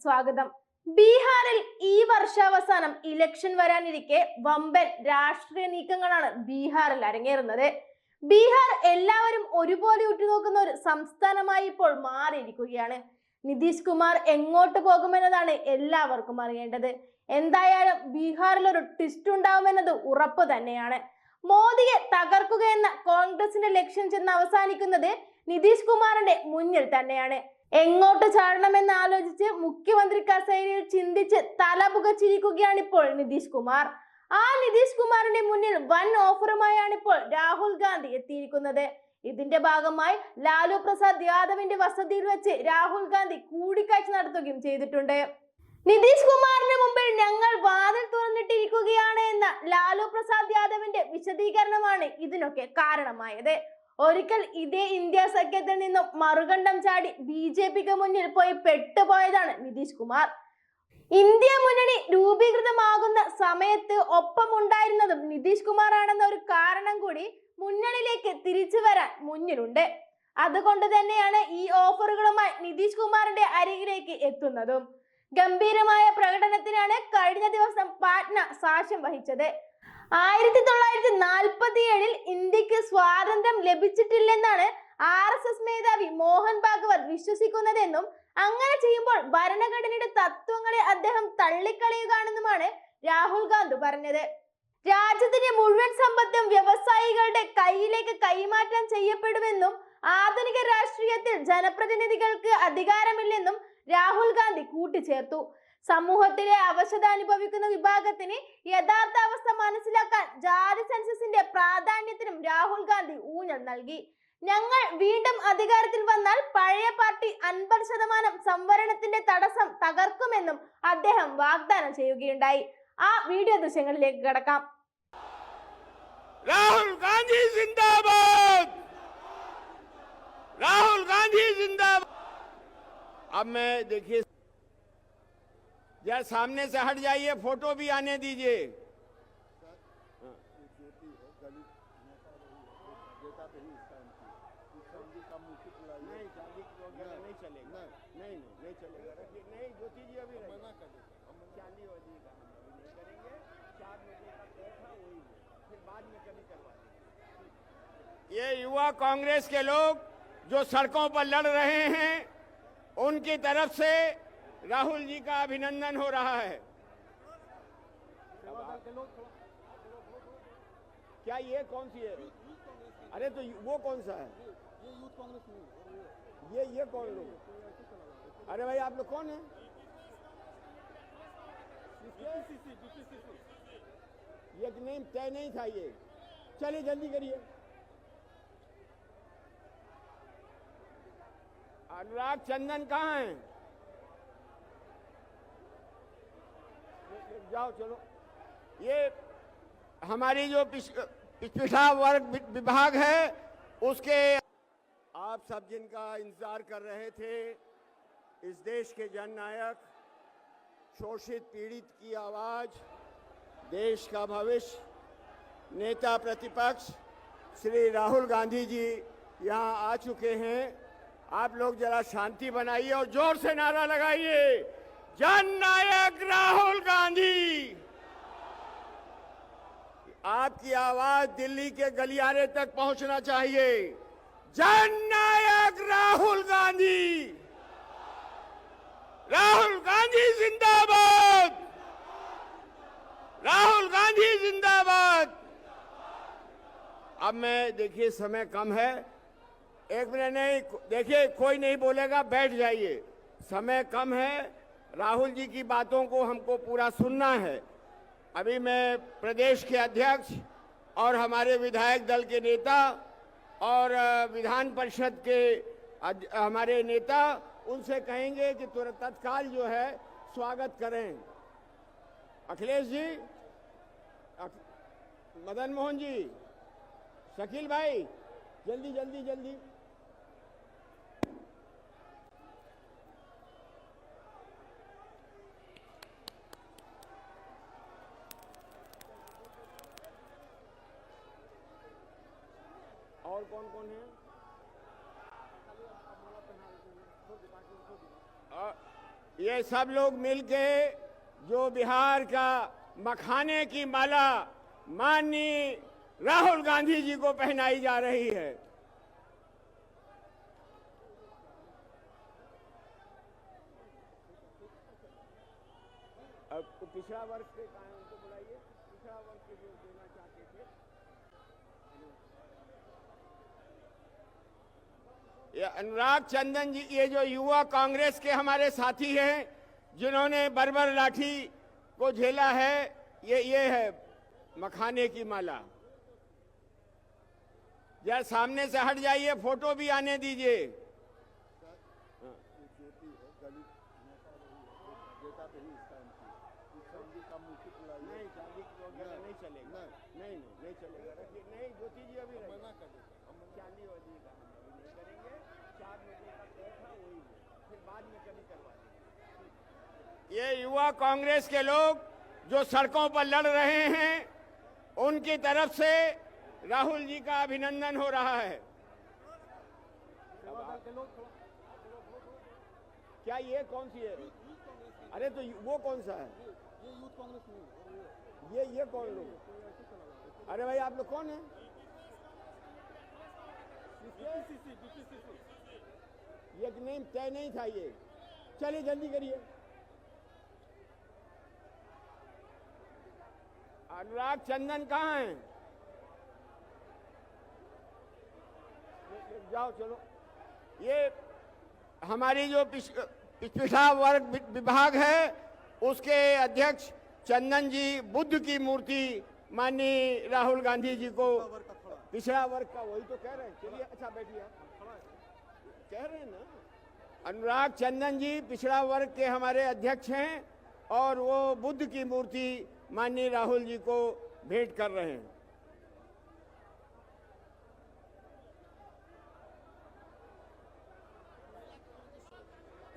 സ്വാഗതം. ബീഹാറിൽ ഈ വർഷാവസാനം ഇലക്ഷൻ വരാനിരിക്കെ വമ്പൻ രാഷ്ട്രീയ നീക്കങ്ങളാണ് ബീഹാറിൽ അരങ്ങേറുന്നത്. ബീഹാർ എല്ലാവരും ഒരുപോലെ ഉറ്റുനോക്കുന്ന ഒരു സംസ്ഥാനമായി ഇപ്പോൾ മാറിയിരിക്കുകയാണ്. നിതീഷ് കുമാർ എങ്ങോട്ട് പോകുമെന്നതാണ് എല്ലാവർക്കും അറിയേണ്ടത്. എന്തായാലും ബീഹാറിൽ ഒരു ട്വിസ്റ്റ് ഉണ്ടാവുമെന്നത് ഉറപ്പ് തന്നെയാണ്. മോദിയെ തകർക്കുക എന്ന കോൺഗ്രസിന്റെ ലക്ഷ്യം ചെന്ന് അവസാനിക്കുന്നത് നിതീഷ് കുമാറിന്റെ മുന്നിൽ തന്നെയാണ്. എങ്ങോട്ട് ചാടണമെന്ന് ആലോചിച്ച് മുഖ്യമന്ത്രി കസേരയിൽ ചിന്തിച്ച് തലപുകച്ചിരിക്കുകയാണ് ഇപ്പോൾ നിതീഷ് കുമാർ. ആ നിതീഷ് കുമാറിന്റെ മുന്നിൽ വൻ ഓഫറുമായാണ് ഇപ്പോൾ രാഹുൽ ഗാന്ധി എത്തിയിരിക്കുന്നത്. ഇതിന്റെ ഭാഗമായി ലാലു പ്രസാദ് യാദവിന്റെ വസതിയിൽ വെച്ച് രാഹുൽ ഗാന്ധി കൂടിക്കാഴ്ച നടത്തുകയും ചെയ്തിട്ടുണ്ട്. നിതീഷ് കുമാറിന് മുമ്പിൽ ഞങ്ങൾ വാതിൽ തുറന്നിട്ടിരിക്കുകയാണ് എന്ന ലാലു പ്രസാദ് യാദവിന്റെ വിശദീകരണമാണ് ഇതിനൊക്കെ കാരണമായത്. ഒരിക്കൽ ഇതേ ഇന്ത്യ സഖ്യത്തിൽ നിന്നും മറുകണ്ഠം ചാടി BJPക്ക് മുന്നിൽ പോയി പെട്ടുപോയതാണ് നിതീഷ് കുമാർ. ഇന്ത്യ മുന്നണി രൂപീകൃതമാകുന്ന സമയത്ത് ഒപ്പമുണ്ടായിരുന്നതും നിതീഷ് കുമാർ ആണെന്ന ഒരു കാരണം കൂടി മുന്നണിയിലേക്ക് തിരിച്ചു വരാൻ മുന്നിലുണ്ട്. അതുകൊണ്ട് തന്നെയാണ് ഈ ഓഫറുകളുമായി നിതീഷ് കുമാറിന്റെ അരികിലേക്ക് എത്തുന്നതും. ഗംഭീരമായ പ്രകടനത്തിനാണ് കഴിഞ്ഞ ദിവസം പാറ്റ്ന സാക്ഷ്യം വഹിച്ചത്. 1947 ഇന്ത്യക്ക് സ്വാതന്ത്ര്യം ലഭിച്ചിട്ടില്ലെന്നാണ് RSS മേധാവി മോഹൻ ഭാഗവത് വിശ്വസിക്കുന്നതെന്നും അങ്ങനെ ചെയ്യുമ്പോൾ ഭരണഘടനയുടെ തത്വങ്ങളെ അദ്ദേഹം തള്ളിക്കളയുകയാണെന്നുമാണ് രാഹുൽ ഗാന്ധി പറഞ്ഞത്. രാജ്യത്തിന്റെ മുഴുവൻ സമ്പത്തും വ്യവസായികളുടെ കയ്യിലേക്ക് കൈമാറ്റം ചെയ്യപ്പെടുമെന്നും ആധുനിക രാഷ്ട്രീയത്തിൽ ജനപ്രതിനിധികൾക്ക് അധികാരമില്ലെന്നും രാഹുൽ ഗാന്ധി കൂട്ടിച്ചേർത്തു. സമൂഹത്തിലെ അവശത അനുഭവിക്കുന്ന വിഭാഗത്തിന് യഥാർത്ഥ അവസ്ഥ മനസ്സിലാക്കാൻ ജാതി സെൻസസിന്റെ പ്രാധാന്യത്തിനും രാഹുൽ ഗാന്ധി ഊന്നൽ നൽകി. ഞങ്ങൾ വീണ്ടും അധികാരത്തിൽ വന്നാൽ പഴയ പാർട്ടി 50% സംവരണത്തിന്റെ തടസ്സം തകർക്കുമെന്നും അദ്ദേഹം വാഗ്ദാനം ചെയ്യുകയുണ്ടായി. ആ വീഡിയോ ദൃശ്യങ്ങളിലേക്ക് കടക്കാം. രാഹുൽ ഗാന്ധി जिंदाबाद, राहुल गांधी जिंदाबाद। अब मैं देखिए यार सामने से हट जाइए, फोटो भी आने दीजिए। नहीं शादी नहीं चलेगा, नहीं चलेगा, नहीं ज्योति जी अभी चांदी वादी का नहीं करेंगे। 4 महीने का तय था वही, फिर बाद में कभी करवा देंगे। ये युवा कांग्रेस के लोग जो सड़कों पर लड़ रहे हैं उनकी तरफ से राहुल जी का अभिनंदन हो रहा है। क्या ये कौन सी है? अरे तो वो कौन सा है? ये यूथ कांग्रेस नहीं। ये कौन लोग? अरे भाई आप लोग कौन है? ये नेम तय नहीं था ये। चलिए जल्दी करिए। अनुराग चंदन कहाँ है? जाओ चलो। ये हमारी जो पिछड़ा वर्ग विभाग है उसके आप सब जिनका इंतजार कर रहे थे, इस देश के जननायक, शोषित पीड़ित की आवाज, देश का भविष्य, नेता प्रतिपक्ष श्री राहुल गांधी जी यहाँ आ चुके हैं। आप लोग जरा शांति बनाइए और जोर से नारा लगाइए, जननायक राहुल गांधी। आपकी आवाज दिल्ली के गलियारे तक पहुंचना चाहिए। जननायक राहुल गांधी, राहुल गांधी जिंदाबाद, राहुल गांधी जिंदाबाद। अब मैं देखिए समय कम है, 1 मिनट नहीं, देखिए कोई नहीं बोलेगा, बैठ जाइए, समय कम है। राहुल जी की बातों को हमको पूरा सुनना है। अभी मैं प्रदेश के अध्यक्ष और हमारे विधायक दल के नेता और विधान परिषद के हमारे नेता उनसे कहेंगे कि तुरंत तत्काल जो है स्वागत करें। अखिलेश जी, मदन मोहन जी, शकील भाई, जल्दी जल्दी जल्दी। और कौन कौन है? ये सब लोग मिलके जो बिहार का मखाने की माला माननीय राहुल गांधी जी को पहनाई जा रही है। अब पिछड़ा वर्ग के कारण उनको बुलाइए, पिछड़ा वर्ग के जो देना चाहते थे। ये अनुराग चंदन जी, ये जो युवा कांग्रेस के हमारे साथी हैं जिन्होंने बर्बर लाठी को झेला है, ये है मखाने की माला। जरा सामने से हट जाइए, फोटो भी आने दीजिए। नहीं चलेगा, नहीं चलेगा, नहीं ज्योति जी अभी मना कर दो, हम चांदी वाली का नहीं करेंगे। 4 महीने का तय था, वही फिर बाद में कभी करवा देंगे। ये युवा कांग्रेस के लोग जो सड़कों पर लड़ रहे हैं, उनकी तरफ से राहुल जी का अभिनंदन हो रहा है। क्या ये कौन सी है? अरे तो वो कौन सा है? ये यूथ कांग्रेस नहीं। ये कौन लोग? अरे भाई आप लोग कौन है? ये नेम तय नहीं था ये। चलिए जल्दी करिए। अनुराग चंदन कहाँ हैं? जाओ चलो। ये हमारी जो पिछड़ा वर्ग विभाग है उसके अध्यक्ष चंदन जी बुद्ध की मूर्ति माननीय राहुल गांधी जी को, पिछड़ा वर्ग का, वही तो कह रहे हैं। चलिए अच्छा बैठिए, कह रहे हैं ना। अनुराग चंदन जी पिछड़ा वर्ग के हमारे अध्यक्ष हैं और वो बुद्ध की मूर्ति माननीय राहुल जी को भेंट कर रहे हैं।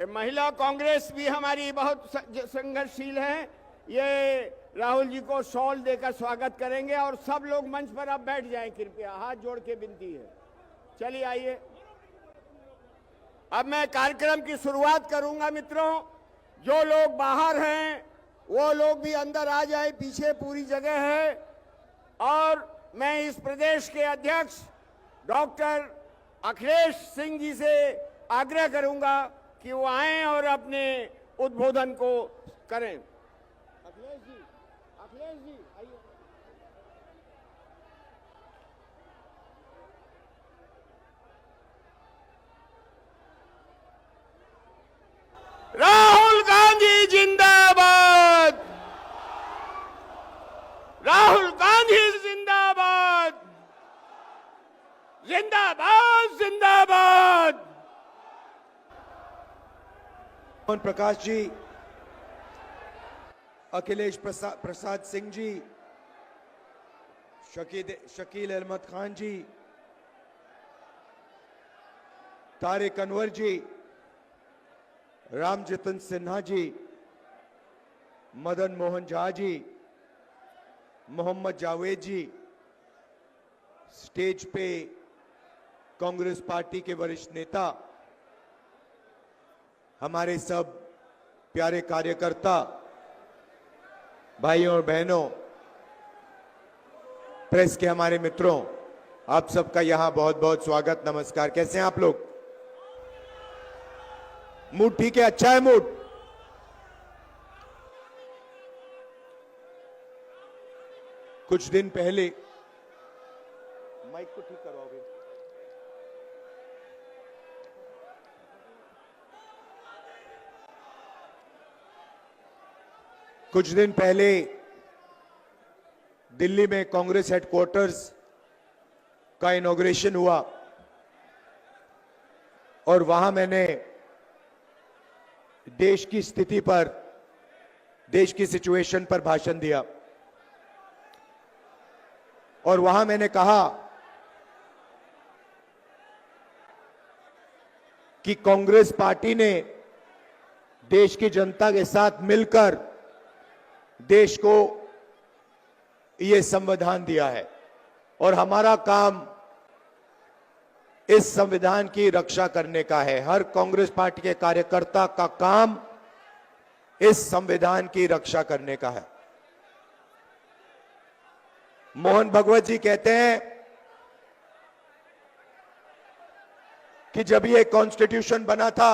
महिला कांग्रेस भी हमारी बहुत संघर्षशील है। ये राहुल जी को शॉल देकर स्वागत करेंगे और सब लोग मंच पर अब बैठ जाएं, कृपया हाथ जोड़ के विनती है। चलिए आइए, अब मैं कार्यक्रम की शुरुआत करूंगा। मित्रों, जो लोग बाहर हैं वो लोग भी अंदर आ जाए, पीछे पूरी जगह है। और मैं इस प्रदेश के अध्यक्ष डॉक्टर अखिलेश सिंह जी से आग्रह करूंगा कि वो आएं और अपने उद्बोधन को करें। अखिलेश जी आइए। राहुल गांधी जिंदाबाद, राहुल गांधी जिंदाबाद, जिंदाबाद जिंदाबाद। प्रकाश जी, अखिलेश प्रसाद सिंह जी, शकील अहमद खान जी, तारिक अनवर जी, रामजतन सिन्हा जी, मदन मोहन झा जी, मोहम्मद जावेद जी, स्टेज पे कांग्रेस पार्टी के वरिष्ठ नेता, हमारे सब प्यारे कार्यकर्ता भाइयों और बहनों, प्रेस के हमारे मित्रों, आप सबका यहां बहुत बहुत स्वागत, नमस्कार। कैसे हैं आप लोग? मूड ठीक है? अच्छा है मूड? कुछ दिन पहले, माइक को ठीक करवाओगे? कुछ दिन पहले दिल्ली में कांग्रेस हेडक्वार्टर्स का इनॉग्रेशन हुआ और वहां मैंने देश की स्थिति पर, देश की सिचुएशन पर भाषण दिया और वहां मैंने कहा कि कांग्रेस पार्टी ने देश की जनता के साथ मिलकर देश को यह संविधान दिया है और हमारा काम इस संविधान की रक्षा करने का है। हर कांग्रेस पार्टी के कार्यकर्ता का काम इस संविधान की रक्षा करने का है। मोहन भगवत जी कहते हैं कि जब ये कॉन्स्टिट्यूशन बना था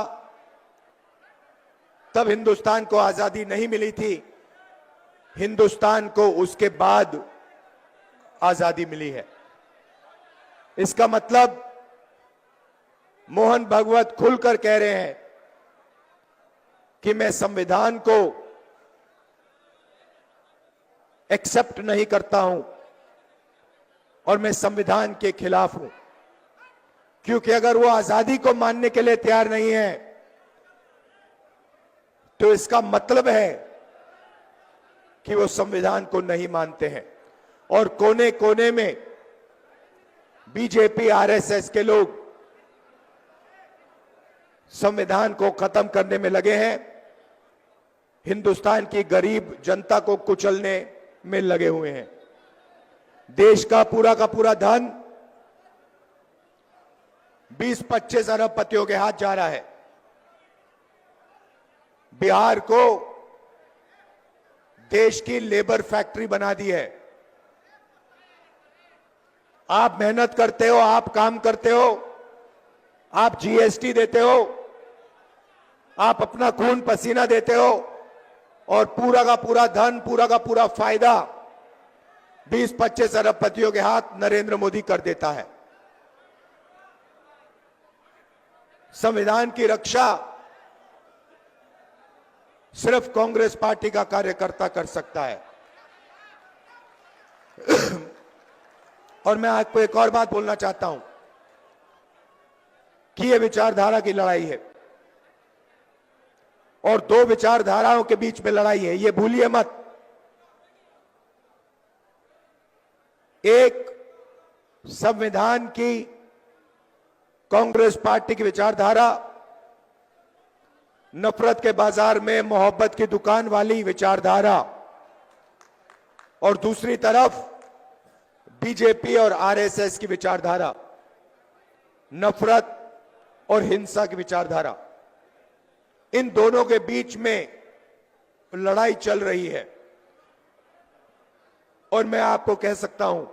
तब हिंदुस्तान को आजादी नहीं मिली थी, हिंदुस्तान को उसके बाद आजादी मिली है। इसका मतलब मोहन भगवत खुलकर कह रहे हैं कि मैं संविधान को एक्सेप्ट नहीं करता हूं और मैं संविधान के खिलाफ हूं, क्योंकि अगर वो आजादी को मानने के लिए तैयार नहीं है तो इसका मतलब है कि वो संविधान को नहीं मानते हैं। और कोने कोने में बीजेपी आरएसएस के लोग संविधान को खत्म करने में लगे हैं, हिंदुस्तान की गरीब जनता को कुचलने में लगे हुए हैं। देश का पूरा धन 20-25 अरबपतियों के हाथ जा रहा है। बिहार को देश की लेबर फैक्ट्री बना दी है। आप मेहनत करते हो, आप काम करते हो, आप जीएसटी देते हो, आप अपना खून पसीना देते हो और पूरा का पूरा धन, पूरा का पूरा फायदा 20-25 अरबपतियों के हाथ नरेंद्र मोदी कर देता है। संविधान की रक्षा सिर्फ कांग्रेस पार्टी का कार्यकर्ता कर सकता है। और मैं आपको एक और बात बोलना चाहता हूं कि यह विचारधारा की लड़ाई है और दो विचारधाराओं के बीच में लड़ाई है, यह भूलिए मत। एक संविधान की कांग्रेस पार्टी की विचारधारा, नफरत के बाजार में मोहब्बत की दुकान वाली विचारधारा, और दूसरी तरफ बीजेपी और आरएसएस की विचारधारा, नफरत और हिंसा की विचारधारा। इन दोनों के बीच में लड़ाई चल रही है और मैं आपको कह सकता हूं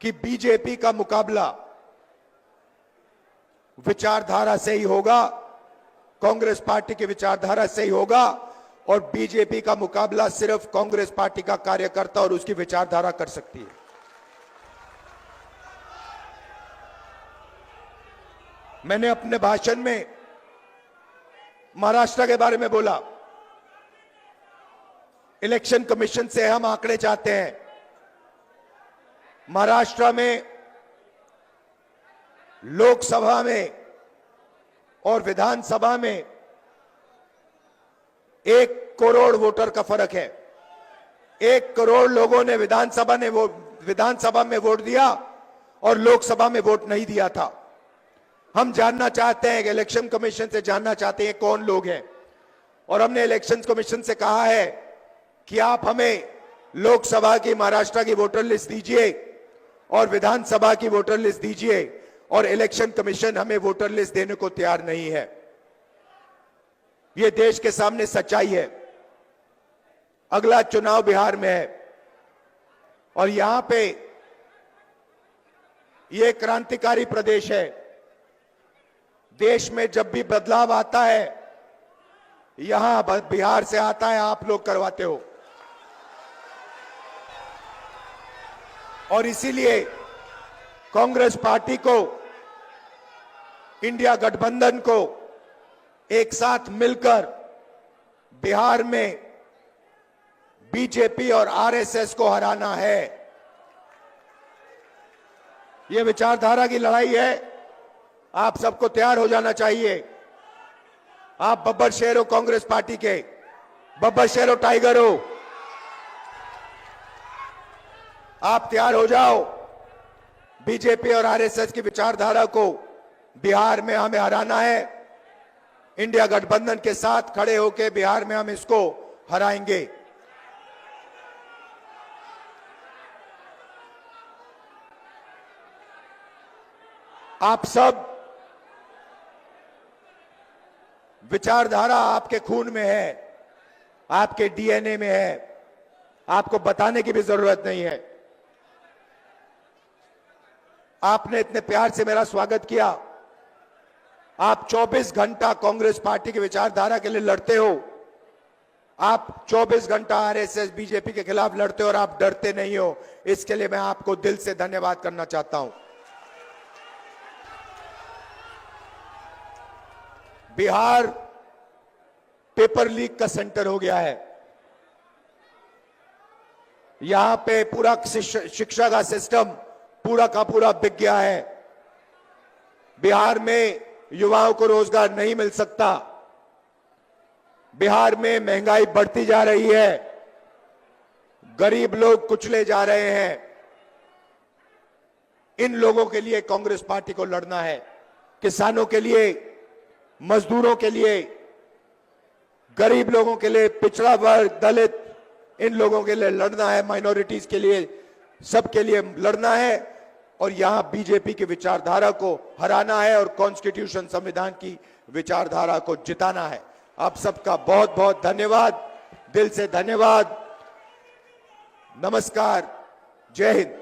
कि बीजेपी का मुकाबला विचारधारा से ही होगा, कांग्रेस पार्टी की विचारधारा से ही होगा, और बीजेपी का मुकाबला सिर्फ कांग्रेस पार्टी का कार्यकर्ता और उसकी विचारधारा कर सकती है। मैंने अपने भाषण में महाराष्ट्र के बारे में बोला। इलेक्शन कमीशन से हम आंकड़े चाहते हैं। महाराष्ट्र में लोकसभा में और विधानसभा में 1 करोड़ वोटर का फर्क है। 1 करोड़ लोगों ने विधानसभा में वोट दिया और लोकसभा में वोट नहीं दिया था। हम जानना चाहते हैं कि इलेक्शन कमीशन से जानना चाहते हैं कौन लोग हैं, और हमने इलेक्शन कमीशन से कहा है कि आप हमें लोकसभा की महाराष्ट्र की वोटर लिस्ट दीजिए और विधानसभा की वोटर लिस्ट दीजिए, और इलेक्शन कमीशन हमें वोटर लिस्ट देने को तैयार नहीं है। यह देश के सामने सच्चाई है। अगला चुनाव बिहार में है और यहां पे यह क्रांतिकारी प्रदेश है। देश में जब भी बदलाव आता है यहां बिहार से आता है, आप लोग करवाते हो। और इसीलिए कांग्रेस पार्टी को, इंडिया गठबंधन को एक साथ मिलकर बिहार में बीजेपी और आरएसएस को हराना है। यह विचारधारा की लड़ाई है। आप सबको तैयार हो जाना चाहिए। आप बब्बर शेर हो कांग्रेस पार्टी के, बब्बर शेर हो, टाइगर हो। आप तैयार हो जाओ। बीजेपी और आरएसएस की विचारधारा को बिहार में हमें हराना है। इंडिया गठबंधन के साथ खड़े होकर बिहार में हम इसको हराएंगे। आप सब विचारधारा आपके खून में है, आपके डीएनए में है, आपको बताने की भी जरूरत नहीं है। आपने इतने प्यार से मेरा स्वागत किया। आप 24 घंटा कांग्रेस पार्टी की विचारधारा के लिए लड़ते हो। आप 24 घंटा आरएसएस बीजेपी के खिलाफ लड़ते हो और आप डरते नहीं हो। इसके लिए मैं आपको दिल से धन्यवाद करना चाहता हूं। बिहार पेपर लीक का सेंटर हो गया है। यहां पे पूरा शिक्षा का सिस्टम पूरा का पूरा बिक गया है। बिहार में युवाओं को रोजगार नहीं मिल सकता। बिहार में महंगाई बढ़ती जा रही है। गरीब लोग कुचले जा रहे हैं। इन लोगों के लिए कांग्रेस पार्टी को लड़ना है। किसानों के लिए, मजदूरों के लिए, गरीब लोगों के लिए, पिछड़ा वर्ग, दलित, इन लोगों के लिए लड़ना है। माइनॉरिटीज के लिए, सबके लिए लड़ना है और यहां बीजेपी की विचारधारा को हराना है और कॉन्स्टिट्यूशन, संविधान की विचारधारा को जिताना है। आप सबका बहुत बहुत धन्यवाद, दिल से धन्यवाद। नमस्कार, जय हिंद।